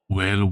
Well,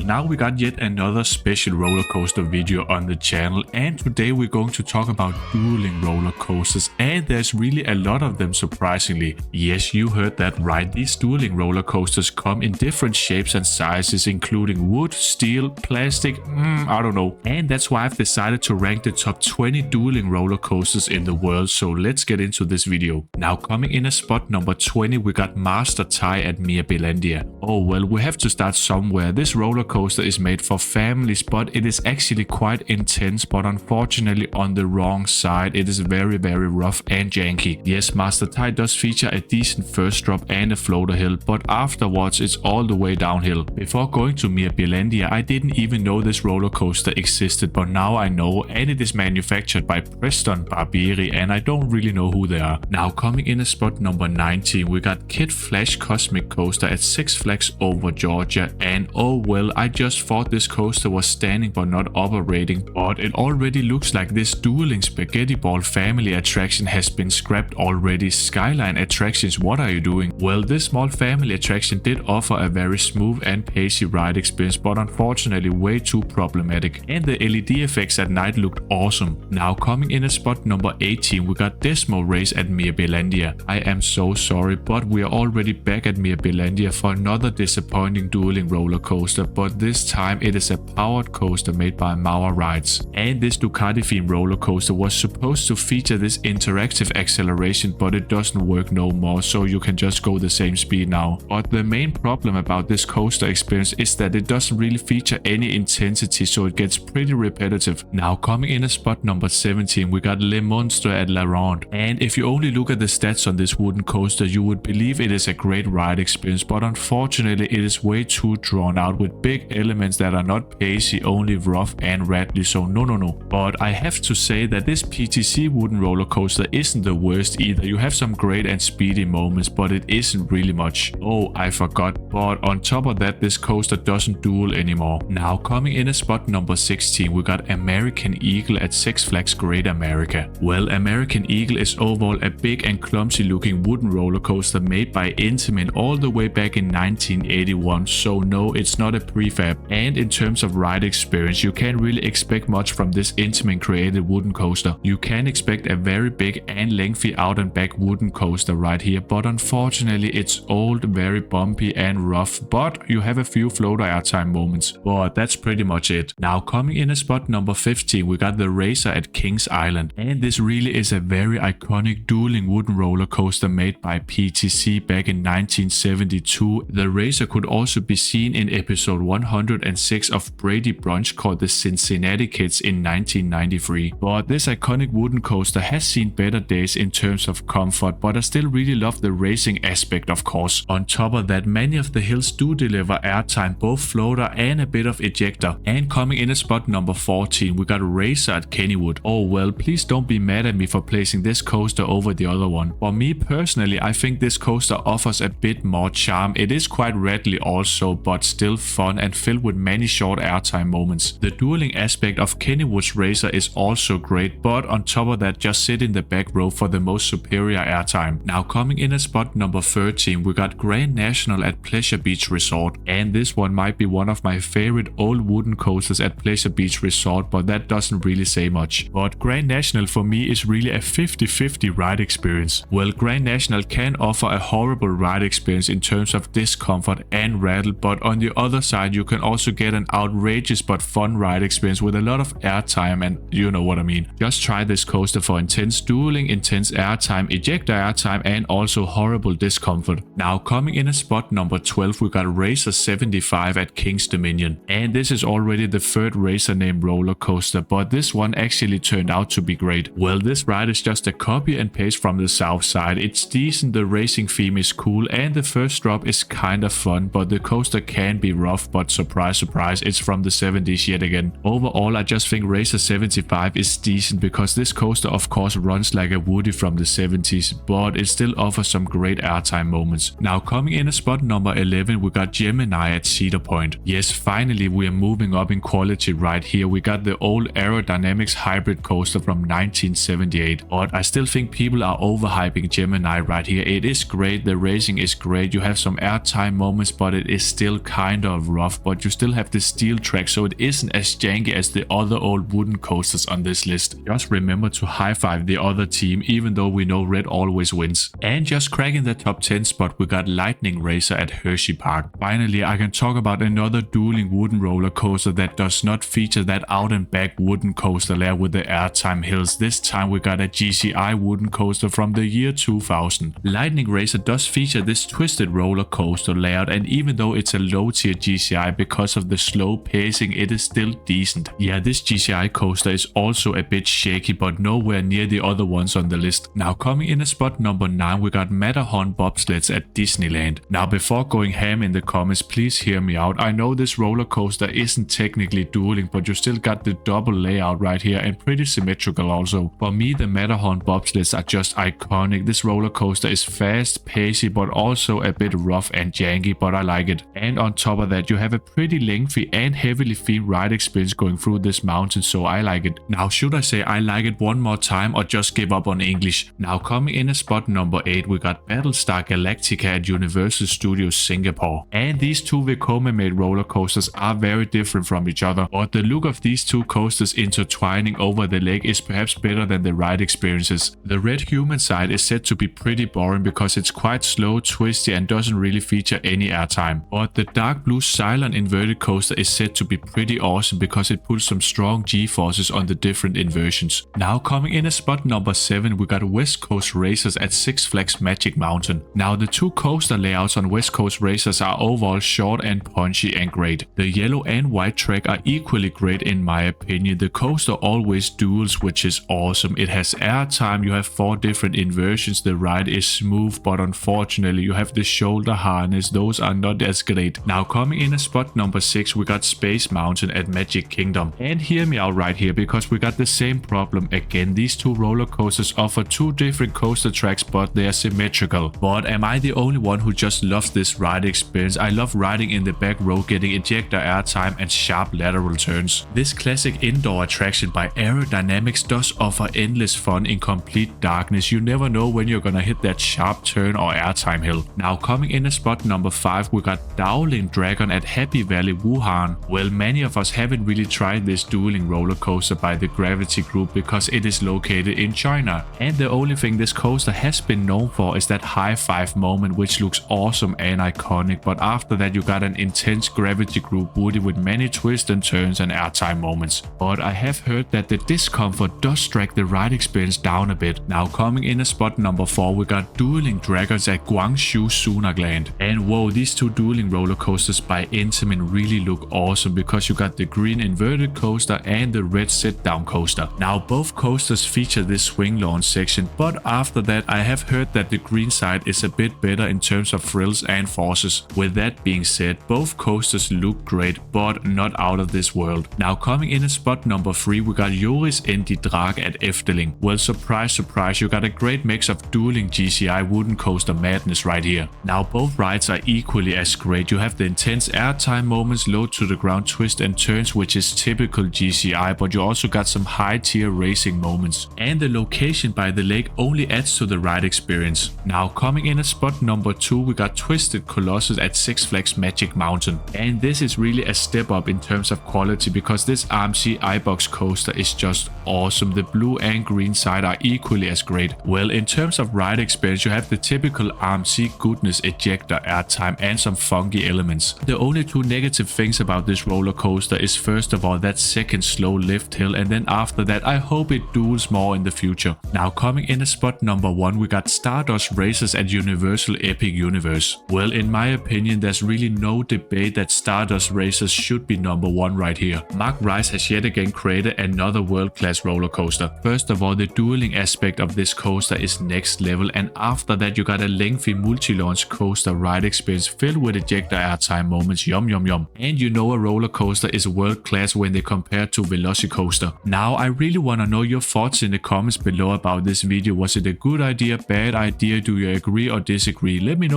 now we got yet another special roller coaster video on the channel, and today we're going to talk about dueling roller coasters, and there's really a lot of them surprisingly. Yes, you heard that right, these dueling roller coasters come in different shapes and sizes, including wood, steel, plastic, I don't know. And that's why I've decided to rank the top 20 dueling roller coasters in the world, so let's get into this video. Now coming in at spot number 20, we got Master Thai at Mirabilandia. Oh well, we have to start somewhere. This roller coaster is made for families, but it is actually quite intense, but unfortunately on the wrong side. It is very rough and janky. Yes, Master Thai does feature a decent first drop and a floater hill, but afterwards it's all the way downhill. Before going to Mirabilandia, I didn't even know this roller coaster existed, but now I know, and it is manufactured by Preston Barberi, and I don't really know who they are. Now coming in at spot number 19, we got Kid Flash Cosmic Coaster at Six Flags Over Georgia, and oh well, I just thought this coaster was standing but not operating, but it already looks like this dueling spaghetti ball family attraction has been scrapped already. Skyline Attractions, what are you doing? Well, this small family attraction did offer a very smooth and pacey ride experience, but unfortunately way too problematic, and the LED effects at night looked awesome. Now coming in at spot number 18, we got Desmo Race at Mirabilandia. I am so sorry, but we are already back at Mirabilandia for another disappointing dueling roller coaster, but this time it is a powered coaster made by Mauer Rides. And this Ducati themed roller coaster was supposed to feature this interactive acceleration, but it doesn't work no more, so you can just go the same speed now. But the main problem about this coaster experience is that it doesn't really feature any intensity, so it gets pretty repetitive. Now coming in at spot number 17, we got Le Monstre at La Ronde. And if you only look at the stats on this wooden coaster, you would believe it is a great ride experience, but unfortunately it is way too drawn out with big elements that are not pacey, only rough and rattly, so no. But I have to say that this PTC wooden roller coaster isn't the worst either. You have some great and speedy moments, but it isn't really much. Oh, I forgot, but on top of that, this coaster doesn't duel anymore. Now coming in at spot number 16, we got American Eagle at Six Flags Great America. Well, American Eagle is overall a big and clumsy looking wooden roller coaster made by Intamin all the way back in 1981, so no, it's not a prefab. And in terms of ride experience, you can't really expect much from this Intamin created wooden coaster. You can expect a very big and lengthy out and back wooden coaster right here, but unfortunately it's old, very bumpy and rough, but you have a few floater airtime moments, but that's pretty much it. Now coming in at spot number 15, we got the Razer at Kings Island, and this really is a very iconic dueling wooden roller coaster made by PTC back in 1972. The Razer could also be seen in episode 106 of Brady Brunch called the Cincinnati Kids in 1993. But this iconic wooden coaster has seen better days in terms of comfort, but I still really love the racing aspect, of course. On top of that, many of the hills do deliver airtime, both floater and a bit of ejector. And coming in at spot number 14, we got Razer at Kennywood. Oh well, please don't be mad at me for placing this coaster over the other one. For me personally, I think this coaster offers a bit more charm. It is quite rattly also, but still fun and filled with many short airtime moments. The dueling aspect of Kennywood's Razer is also great, but on top of that, just sit in the back row for the most superior airtime. Now coming in at spot number 13, we got Grand National at Pleasure Beach Resort, and this one might be one of my favorite old wooden coasters at Pleasure Beach Resort, but that doesn't really say much. But Grand National for me is really a 50-50 ride experience. Well, Grand National can offer a horrible ride experience in terms of discomfort and rattle, but on the other side you can also get an outrageous but fun ride experience with a lot of airtime, and you know what I mean. Just try this coaster for intense dueling, intense airtime, ejector airtime, and also horrible discomfort. Now coming in at spot number 12, we got Razer 75 at King's Dominion, and this is already the third Razer named roller coaster, but this one actually turned out to be great. Well, this ride is just a copy and paste from the south side. It's decent, the racing theme is cool, and the first drop is kind of fun, but the coaster can be rough, but surprise it's from the 70s yet again. Overall, I just think Razer 75 is decent because this coaster of course runs like a Woody from the 70s, but it still offers some great airtime moments. Now coming in at spot number 11, we got Gemini at Cedar Point. Yes, finally we are moving up in quality right here. We got the old aerodynamics hybrid coaster from 1978, but I still think people are overhyping Gemini right here. It is great, the racing is great, you have some airtime moments, but it is still still kind of rough, but you still have the steel track, so it isn't as janky as the other old wooden coasters on this list. Just remember to high-five the other team, even though we know red always wins. And just cracking the top 10 spot, we got Lightning Racer at Hersheypark. Finally, I can talk about another dueling wooden roller coaster that does not feature that out and back wooden coaster layer with the airtime hills. This time we got a GCI wooden coaster from the year 2000. Lightning Racer does feature this twisted roller coaster layout, and even though it's a low tier GCI because of the slow pacing, it is still decent. Yeah, this GCI coaster is also a bit shaky, but nowhere near the other ones on the list. Now coming in at spot number 9, we got Metahorn bobsleds at Disneyland. Now before going ham in the comments, please hear me out. I know this roller coaster isn't technically dueling, but you still got the double layout right here and pretty symmetrical also. For me, the Metahorn bobsleds are just iconic. This roller coaster is fast, pacey, but also a bit rough and janky, but I like it. And on top of that, you have a pretty lengthy and heavily themed ride experience going through this mountain, so I like it. Now should I say I like it one more time or just give up on English? Now coming in at spot number 8, we got Battlestar Galactica at Universal Studios Singapore. And these two Vekoma made roller coasters are very different from each other, but the look of these two coasters intertwining over the lake is perhaps better than the ride experiences. The red human side is said to be pretty boring because it's quite slow, twisty, and doesn't really feature any airtime. But the dark blue Cylon inverted coaster is said to be pretty awesome because it puts some strong G-forces on the different inversions. Now coming in at spot number 7, we got West Coast Racers at Six Flags Magic Mountain. Now the two coaster layouts on West Coast Racers are overall short and punchy and great. The yellow and white track are equally great in my opinion. The coaster always duels, which is awesome. It has airtime, you have 4 different inversions, the ride is smooth, but unfortunately you have the shoulder harness, those are not as great. Now coming in at spot number 6, we got Space Mountain at Magic Kingdom. And hear me out right here, because we got the same problem again. These two roller coasters offer 2 different coaster tracks, but they are symmetrical. But am I the only one who just loves this ride experience? I love riding in the back row, getting ejector airtime and sharp lateral turns. This classic indoor attraction by Aerodynamics does offer endless fun in complete darkness. You never know when you're gonna hit that sharp turn or airtime hill. Now coming in at spot number 5, we got Dowling Dragon at Happy Valley Wuhan. Well, many of us haven't really tried this dueling roller coaster by the Gravity Group because it is located in China. And the only thing this coaster has been known for is that high five moment, which looks awesome and iconic, but after that you got an intense Gravity Group Woody with many twists and turns and airtime moments. But I have heard that the discomfort does drag the ride experience down a bit. Now coming in at spot number 4, we got Dueling Dragons at Guangzhou Sunagland. And whoa, these two dueling roller coasters by Intamin really look awesome because you got the green inverted coaster and the red sit down coaster. Now both coasters feature this swing launch section, but after that I have heard that the green side is a bit better in terms of thrills and forces. With that being said, both coasters look great, but not out of this world. Now coming in at spot number 3, we got Joris and die Drag at Efteling. Well, surprise surprise, you got a great mix of dueling GCI wooden coaster madness right here. Now both rides are equally as great. You have the intense airtime moments, low to the ground twist and turns, which is typical GCI, but you also got some high tier racing moments. And the location by the lake only adds to the ride experience. Now coming in at spot number 2, we got Twisted Colossus at Six Flags Magic Mountain. And this is really a step up in terms of quality because this RMC iBox coaster is just awesome. The blue and green side are equally as great. Well, in terms of ride experience, you have the typical RMC goodness, ejector airtime and some funky elements. The only 2 negative things about this roller coaster is first of all that second slow lift hill, and then after that I hope it duels more in the future. Now coming in at spot number 1, we got Stardust Racers at Universal Epic Universe. Well, in my opinion, there's really no debate that Stardust Racers should be number 1 right here. Mark Rice has yet again created another world-class roller coaster. First of all, the dueling aspect of this coaster is next level, and after that you got a lengthy multi-launch coaster ride experience filled with ejector airtime moments, yum yum yum. And you know a roller coaster is world-class when they compare to Velocicoaster. Now I really want to know your thoughts in the comments below about this video. Was it a good idea, bad idea, do you agree or disagree? Let me know.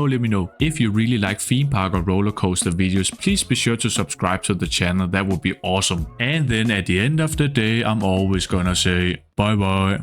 If you really like theme park or roller coaster videos, please be sure to subscribe to the channel, that would be awesome. And then at the end of the day, I'm always gonna say bye bye.